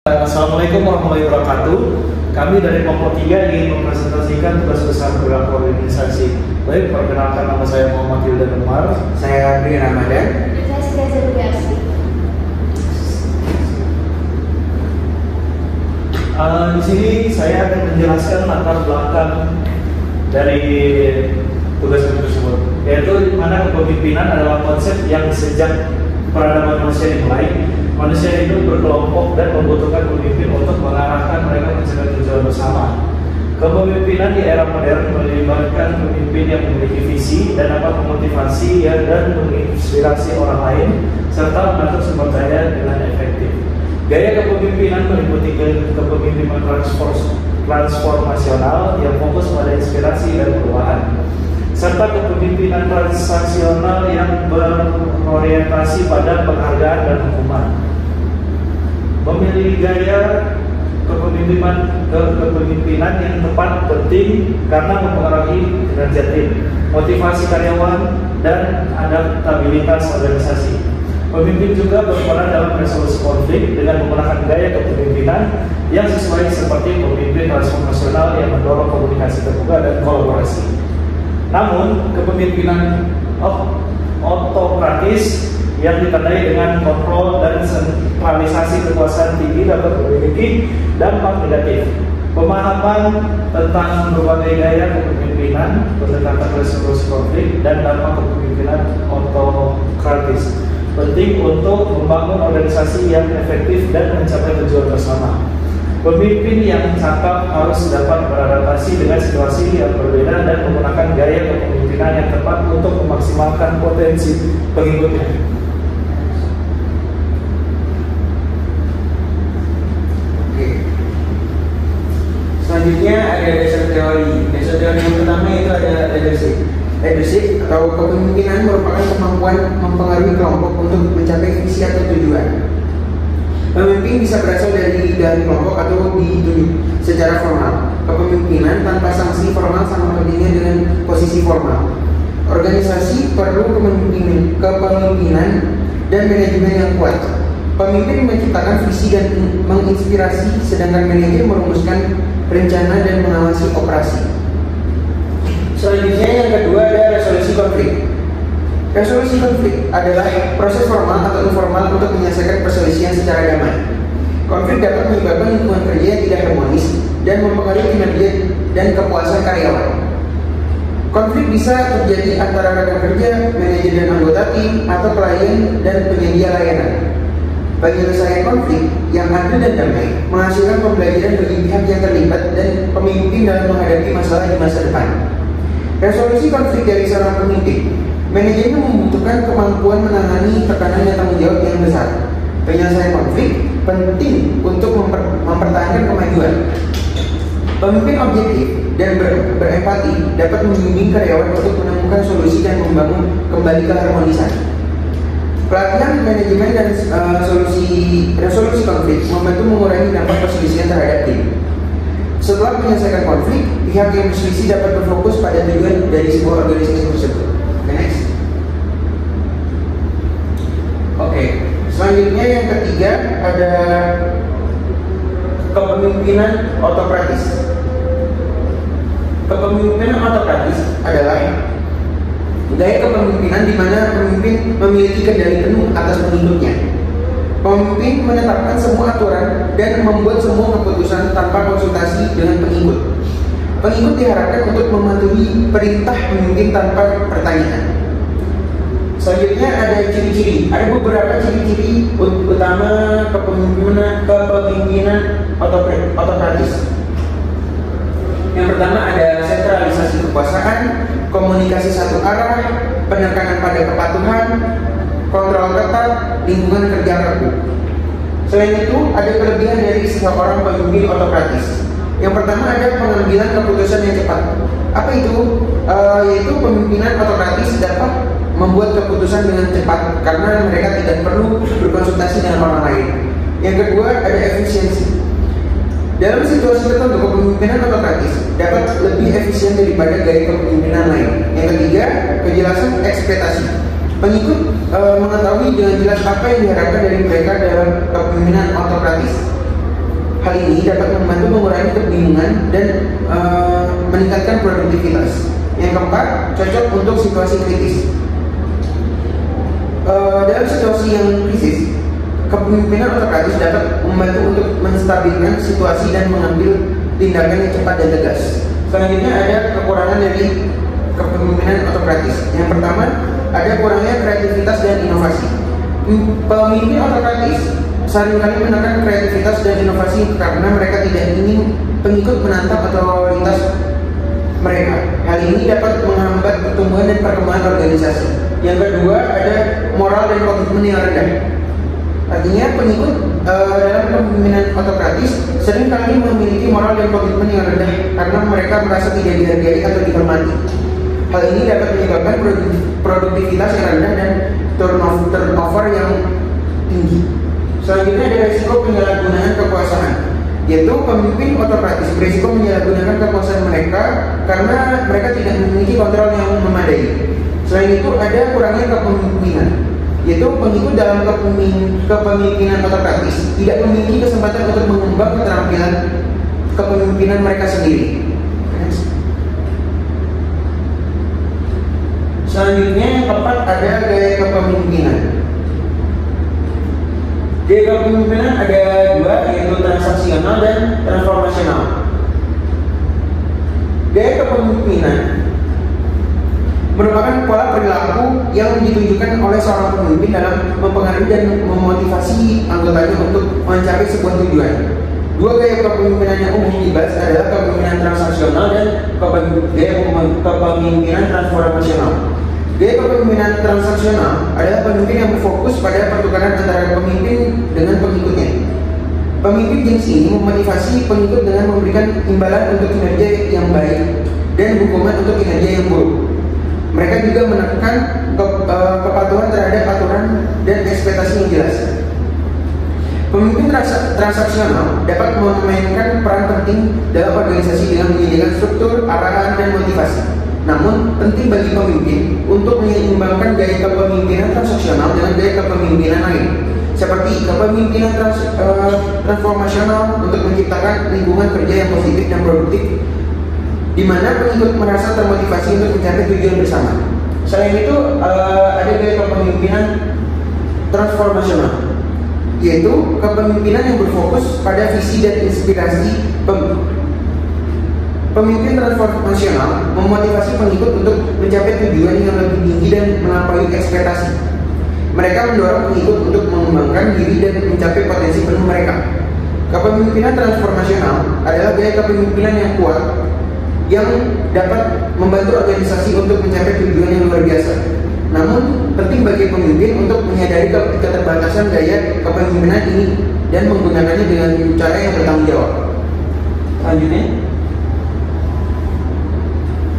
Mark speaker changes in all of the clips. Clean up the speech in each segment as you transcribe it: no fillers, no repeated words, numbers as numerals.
Speaker 1: Assalamualaikum warahmatullahi wabarakatuh. Kami dari kelompok 3 ingin mempresentasikan tugas besar program organisasi. Baik, perkenalkan, nama saya Muhammad Hildan Umar.
Speaker 2: Saya Pri Ramadan.
Speaker 3: Dan saya Siti Zurbiasi.
Speaker 1: Di sini saya akan menjelaskan latar belakang dari tugas tersebut, yaitu di mana kepemimpinan adalah konsep yang sejak peradaban manusia dimulai. Manusia itu berkelompok dan membutuhkan pemimpin untuk mengarahkan mereka mencapai tujuan bersama. Kepemimpinan di era modern melibatkan pemimpin yang memiliki visi dan dapat memotivasi dan menginspirasi orang lain serta mengatur sumber daya dengan efektif. Gaya kepemimpinan meliputi kepemimpinan transformasional yang fokus pada inspirasi dan perubahan, serta kepemimpinan transaksional yang berorientasi pada penghargaan dan hukuman. Memilih gaya kepemimpinan yang tepat penting karena mempengaruhi kinerja tim, motivasi karyawan, dan adaptabilitas organisasi. Pemimpin juga berperan dalam resolusi konflik dengan menggunakan gaya kepemimpinan yang sesuai seperti pemimpin transformasional yang mendorong komunikasi terbuka dan kolaborasi. Namun, kepemimpinan otokratis yang ditandai dengan kontrol dan sentralisasi kekuasaan tinggi dapat memiliki dampak negatif. Pemahaman tentang berbagai gaya kepemimpinan, pendekatan resolusi konflik, dan dampak kepemimpinan otokratis penting untuk membangun organisasi yang efektif dan mencapai tujuan bersama. Pemimpin yang cakap harus dapat beradaptasi dengan situasi yang berbeda dan menggunakan gaya kepemimpinan yang tepat untuk memaksimalkan potensi pengikutnya.
Speaker 2: Selanjutnya ada dasar teori. Dasar teori yang pertama itu ada leadership. Leadership atau kepemimpinan merupakan kemampuan mempengaruhi kelompok untuk mencapai visi atau tujuan. Pemimpin bisa berasal dari kelompok atau ditunjuk secara formal. Kepemimpinan tanpa sanksi formal sama pentingnya dengan posisi formal. Organisasi perlu kepemimpinan dan manajemen yang kuat. Pemimpin menciptakan visi dan menginspirasi, sedangkan manajer merumuskan rencana dan mengawasi operasi. Selanjutnya yang kedua ada resolusi konflik. Resolusi konflik adalah proses formal atau informal untuk menyelesaikan perselisihan secara damai. Konflik dapat menyebabkan lingkungan kerja yang tidak harmonis dan mempengaruhi kinerja dan kepuasan karyawan. Konflik bisa terjadi antara rekan kerja, manajer dan anggota tim, atau klien dan penyedia layanan. Penyelesaian konflik yang adil dan damai menghasilkan pembelajaran bagi pihak yang terlibat dan pemimpin dalam menghadapi masalah di masa depan. Resolusi konflik dari seorang pemimpin. Manajemen membutuhkan kemampuan menangani tekanan dan tanggung jawab yang besar. Penyelesaian konflik penting untuk mempertahankan kemajuan. Pemimpin objektif dan berempati dapat membimbing karyawan untuk menemukan solusi dan membangun kembali keharmonisan. Pelatihan manajemen dan resolusi konflik membantu mengurangi dampak perselisihan terhadap tim. Setelah menyelesaikan konflik, pihak yang berselisih dapat berfokus pada tujuan dari sebuah organisasi tersebut. Next. Oke, selanjutnya yang ketiga ada kepemimpinan otokratis. Kepemimpinan otokratis adalah gaya kepemimpinan di mana pemimpin memiliki kendali penuh atas pengikutnya. Pemimpin menetapkan semua aturan dan membuat semua keputusan tanpa konsultasi dengan pengikut. Pengikut diharapkan untuk mematuhi perintah pemimpin tanpa pertanyaan. Selanjutnya ada ciri-ciri. Ada beberapa ciri-ciri utama kepemimpinan otokratis. Yang pertama ada sentralisasi kekuasaan, komunikasi satu arah, penekanan pada kepatuhan, kontrol ketat, lingkungan kerja kaku. Selain itu, ada kelebihan dari seorang pemimpin otokratis. Yang pertama ada pengambilan keputusan yang cepat. Apa itu? Yaitu pemimpinan otokratis dapat membuat keputusan dengan cepat karena mereka tidak perlu berkonsultasi dengan orang lain. Yang kedua ada efisiensi. Dalam situasi tertentu, kepemimpinan otokratis dapat lebih efisien daripada gaya kepemimpinan lain. Yang ketiga, kejelasan ekspektasi. Pengikut mengetahui dengan jelas apa yang diharapkan dari mereka dalam kepemimpinan otokratis. hal ini dapat membantu mengurangi kebingungan dan meningkatkan produktivitas. Yang keempat, cocok untuk situasi kritis. Dalam situasi yang krisis, kepemimpinan otokratis dapat membantu untuk menstabilkan situasi dan mengambil tindakan yang cepat dan tegas. Selanjutnya ada kekurangan dari kepemimpinan otokratis. Yang pertama, ada kurangnya kreativitas dan inovasi. Pemimpin otokratis seringkali menekan kreativitas dan inovasi karena mereka tidak ingin pengikut menantang otoritas mereka. Hal ini dapat menghambat pertumbuhan dan perkembangan organisasi. Yang kedua, ada moral dan komitmen yang rendah. Artinya pengikut dalam kepemimpinan otokratis seringkali memiliki moral dan komitmen yang rendah karena mereka merasa tidak dihargai atau dihormati. Hal ini dapat menyebabkan produktivitas yang rendah dan turnover yang tinggi. Selanjutnya ada risiko penyalahgunaan kekuasaan, yaitu pemimpin otokratis berisiko menyalahgunakan kekuasaan mereka karena mereka tidak memiliki kontrol yang memadai. Selain itu ada kurangnya kepemimpinan, yaitu pengikut dalam kepemimpinan otokratis tidak memiliki kesempatan untuk mengembang keterampilan kepemimpinan mereka sendiri. Selanjutnya yang keempat ada gaya kepemimpinan. Gaya kepemimpinan ada dua, yaitu transaksional dan transformasional. Gaya kepemimpinan merupakan pola perilaku yang ditunjukkan oleh seorang pemimpin dalam mempengaruhi dan memotivasi anggotanya untuk mencapai sebuah tujuan. Dua gaya kepemimpinan yang umum dibahas adalah kepemimpinan transaksional dan gaya kepemimpinan transformasional. Gaya kepemimpinan transaksional adalah pemimpin yang berfokus pada pertukaran antara pemimpin dengan pengikutnya. Pemimpin jenis ini memotivasi pengikut dengan memberikan imbalan untuk kinerja yang baik dan hukuman untuk kinerja yang buruk. Mereka juga menekan kepatuhan terhadap aturan dan ekspektasi yang jelas. Pemimpin transaksional dapat memainkan peran penting dalam organisasi dengan menyediakan struktur, arahan, dan motivasi. Namun, penting bagi pemimpin untuk menyeimbangkan gaya kepemimpinan transaksional dengan gaya kepemimpinan lain, seperti kepemimpinan transformasional untuk menciptakan lingkungan kerja yang positif dan produktif, di mana pengikut merasa termotivasi untuk mencapai tujuan bersama. Selain itu, ada gaya kepemimpinan transformasional, yaitu kepemimpinan yang berfokus pada visi dan inspirasi. Pemimpin transformasional memotivasi pengikut untuk mencapai tujuan yang lebih tinggi dan melampaui ekspektasi. Mereka mendorong pengikut untuk mengembangkan diri dan mencapai potensi penuh mereka. Kepemimpinan transformasional adalah gaya kepemimpinan yang kuat yang dapat membantu organisasi untuk mencapai tujuan yang luar biasa. Namun, penting bagi pemimpin untuk menyadari keterbatasan gaya kepemimpinan ini dan menggunakannya dengan cara yang bertanggung jawab. Selanjutnya,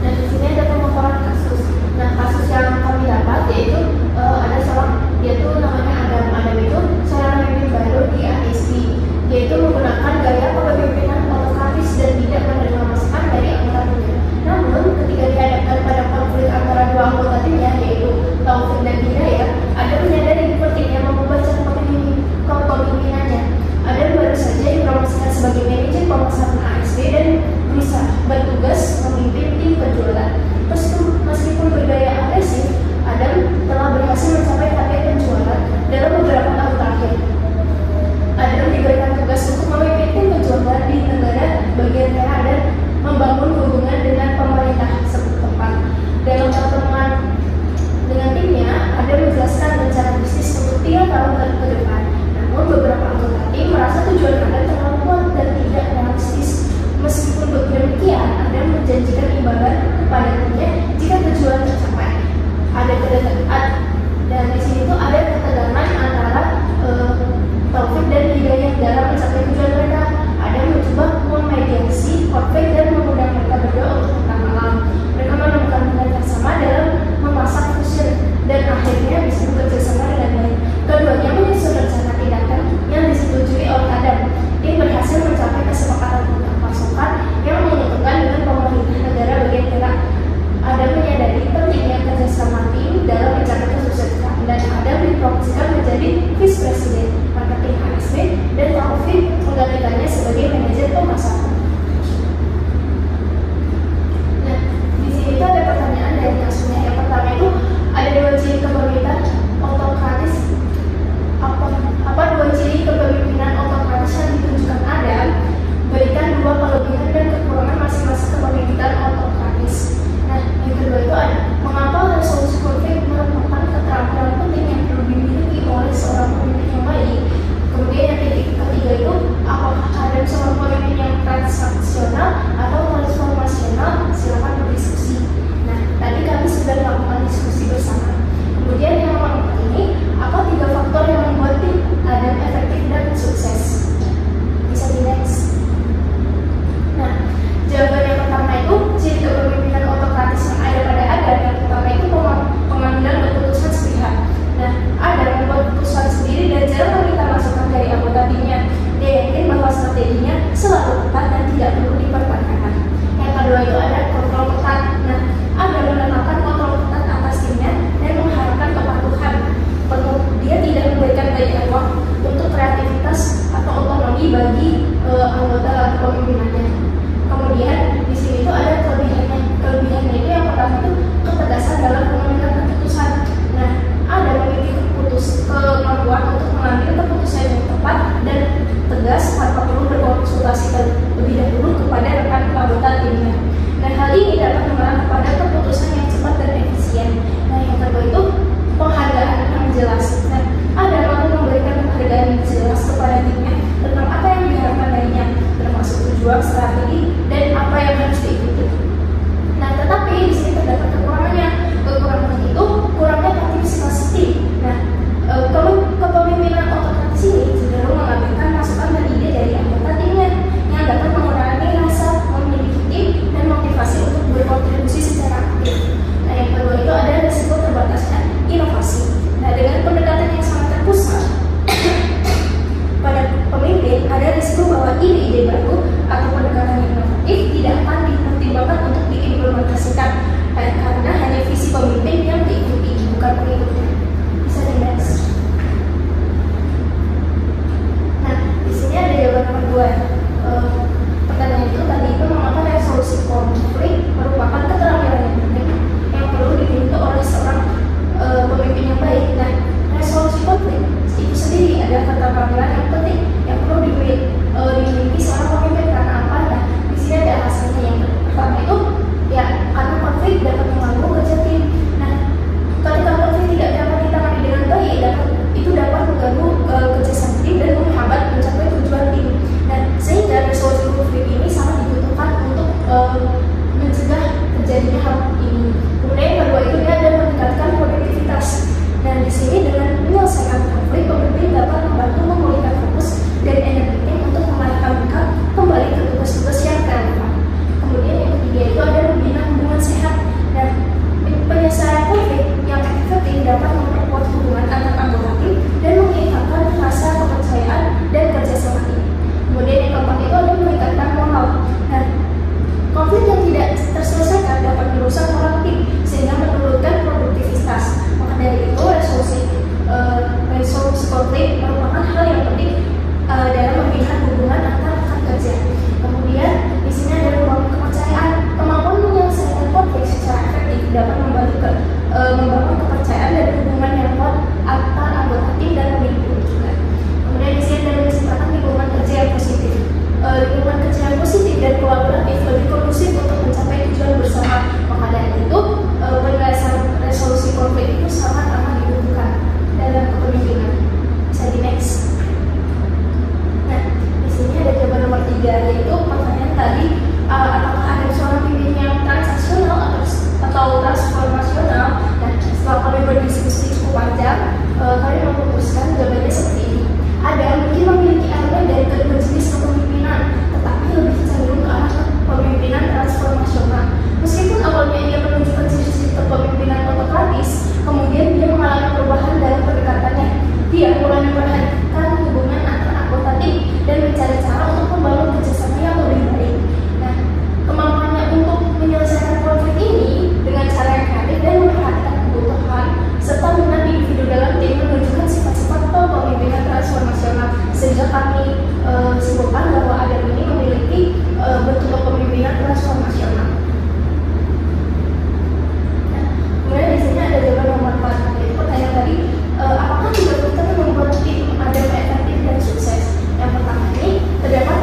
Speaker 3: dan di sini ada pemaparan kasus. Nah, kasus yang kami dapat yaitu ada seorang, yaitu namanya Adam itu seorang pemimpin baru di ASP, yaitu menggunakan gaya kepemimpinan otokratis dan tidak menerima masukan dari anggota timnya. Namun, ketika dihadapkan pada konflik antara dua anggota timnya, yaitu Taufik dan Hidayat, Adam menyadari pentingnya mengubah cara kepemimpinannya. Adam baru saja dipromosikan sebagai manajer pemasaran ASP dan bisa bertugas memimpin tim penjualan. Meskipun bergaya agresif, Adam telah berhasil mencapai target penjualan dalam beberapa tahun terakhir. Adam diberikan tugas untuk memimpin tim penjualan di negara bagian tengah dan membangun hubungan dengan pemerintah setempat. Dalam pertemuan dengan timnya, Adam menjelaskan rencana bisnis untuk 3 tahun ke depan. Namun beberapa anggota tim merasa tujuan Adam terlalu kuat dan tidak realistis. Meskipun demikian, Adam menjanjikan imbalan kepada timnya jika tujuan tercapai. Dan di sini tuh ada ketegangan antara Taufik dan Hidayat dalam mencapai tujuan mereka. Adam mencoba memediasi konflik dan mengundang mereka berdua untuk makan malam. Mereka menemukan nilai bersama dalam memasak fusil dan akhirnya bisa bekerja sama dengan baik. Keduanya menyusun rencana tindakan yang disetujui oleh Adam. Tim berhasil mencapai kesepakatan tentang pasokan yang menguntungkan dengan pemerintah negara bagian tengah. Adam menyadari pentingnya kerjasama tim dalam mencapai kesuksesan dan Adam dipromosikan kepemimpinannya. Kemudian di sini tuh ada kelebihannya. Kelebihannya itu yang pertama itu ketegasan dalam pengambilan keputusan. Nah, ada memiliki kemampuan untuk mengambil keputusan yang tepat dan tegas tanpa perlu berkonsultasi terlebih dahulu kepada rekan anggota timnya. Nah, hal ini dapat mengarah kepada keputusan yang cepat dan efisien. Nah, yang kedua itu penghargaan yang jelas. Nah, ada mampu memberikan penghargaan yang jelas kepada timnya tentang apa yang diharapkan darinya, termasuk tujuan, strategi, dan apa yang harus diikuti. Nah, tetapi di sini terdapat kekurangannya. Kekurangannya itu kurangnya partisipasi tim. Nah, kepemimpinan otokratis ini cenderung mengambilkan masukan dan ide dari anggota timnya yang dapat mengurangi rasa memiliki tim dan motivasi untuk berkontribusi secara aktif. Nah, yang kedua itu ada risiko terbatasnya inovasi. Nah, dengan pendekatan yang sangat terpusat pada pemimpin, ada risiko bahwa ide-ide baru atau pendekatan yang inovatif tidak akan dipertimbangkan untuk diimplementasikan karena hanya visi pemimpin yang diikuti, bukan pengikutnya. Bisa di next. Nah, di sini ada jawaban nomor 2. Pertanyaan itu tadi itu mengapa resolusi konflik merupakan keterampilan yang penting yang perlu dimiliki oleh seorang pemimpin yang baik. Nah, resolusi konflik itu sendiri adalah keterampilan yang penting yang perlu dimiliki seorang pemimpin. Karena apa? Nah, di sini ada alasannya. Yang pertama itu ya karena konflik dapat mengganggu kerja tim. Nah, ketika konflik tidak dapat ditangani dengan baik, itu dapat mengganggu kerjasama tim dan menghambat mencapai tujuan tim. Dan sehingga resolusi konflik ini sangat dibutuhkan untuk mencegah terjadinya hal ini. Kemudian yang kedua itu dia ada meningkatkan produktivitas. Dan di sini dengan menyelesaikan konflik, pemimpin dapat membantu memulihkan fokus dan energi tim untuk mengalihkan mereka kembali ke tugas-tugas yang relevan. Kemudian yang ketiga itu ada membina hubungan sehat. Dan penyelesaian konflik yang efektif dapat memperkuat hubungan antar anggota tim dan meningkatkan rasa kepercayaan dan kerjasama tim. Kemudian yang keempat itu ada meningkatkan moral. Nah, konflik yang tidak terselesaikan dapat merusak moral tim sehingga menurunkan produktivitas. Maka dari itu resolusi konflik merupakan hal yang penting dalam membina hubungan antar rekan kerja. Kemudian di sini ada membangun kepercayaan. Kemampuan menyelesaikan konflik secara efektif dapat membangun kepercayaan dan hubungan yang kuat antar anggota tim dan pemimpin juga. Kemudian di sini ada menciptakan lingkungan kerja yang positif. Lingkungan kerja yang positif dan kolaboratif lebih kondusif untuk mencapai tujuan bersama. Maka dari itu penyelesaian resolusi konflik itu sangat amat dibutuhkan dalam kepemimpinan. Bisa di next. Nah, di sini ada jawaban nomor 3, yaitu pertanyaan tadi apakah ada seorang pemimpin yang transaksional atau transformasional. Nah, setelah kami berdiskusi cukup panjang, kami memutuskan jawabannya seperti ini. Ada mungkin memiliki elemen dari kedua jenis kepemimpinan, tetapi lebih cenderung ke arah kepemimpinan transformasional. Meskipun awalnya ia menunjukkan sisi kepemimpinan otokratis, kemudian dia mengalami perubahan dalam pendekatannya. Dia mulai memperhatikan hubungan antar anggota tim dan mencari cara untuk membangun kerjasama yang lebih baik. Nah, kemampuannya untuk menyelesaikan konflik ini dengan cara yang kreatif dan memperhatikan kebutuhan serta minat individu dalam tim menunjukkan sifat-sifat kepemimpinan transformasional. Sehingga kami simpulkan bahwa Adam ini memiliki bentuk kepemimpinan transformasional. Kemudian di sini ada jawaban nomor 4, yaitu pertanyaan tadi, apakah 3 faktor yang membuat tim Adam efektif dan sukses? Yang pertama ini terdapat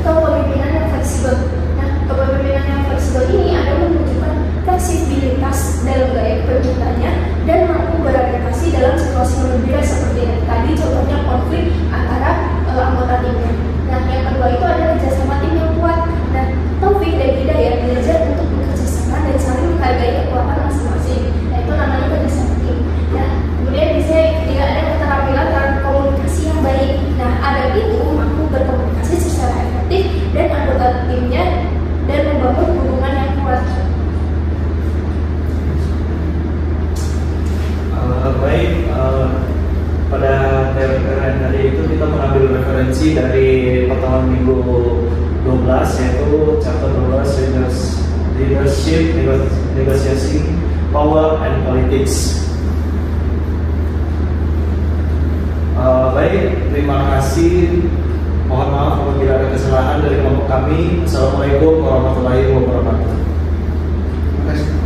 Speaker 3: kepemimpinan yang fleksibel. Nah, kepemimpinan yang fleksibel ini ada menunjukkan fleksibilitas dalam gaya kepemimpinannya dan mampu beradaptasi dalam situasi yang berbeda seperti yang tadi contohnya konflik antara anggota timnya. Nah, yang kedua itu ada kerjasama tim yang kuat. Nah, Taufik dan Hidayat belajar untuk bekerja sama dan saling menghargai kekuatan masing-masing. Nah, itu namanya kerjasama tim. Nah, kemudian di sini tidak ada keterampilan dalam komunikasi yang baik. Nah, Adam itu mampu berkomunikasi secara efektif dan anggota timnya dan membangun hubungan yang kuat.
Speaker 1: Baik, pada TPRN tadi itu kita mengambil referensi dari pertemuan minggu 12, yaitu chapter 12 Leadership, Negotiation, Power and Politics. Baik, terima kasih. Mohon maaf apabila ada kesalahan dari kelompok kami. Assalamualaikum warahmatullahi wabarakatuh.
Speaker 2: Terima kasih.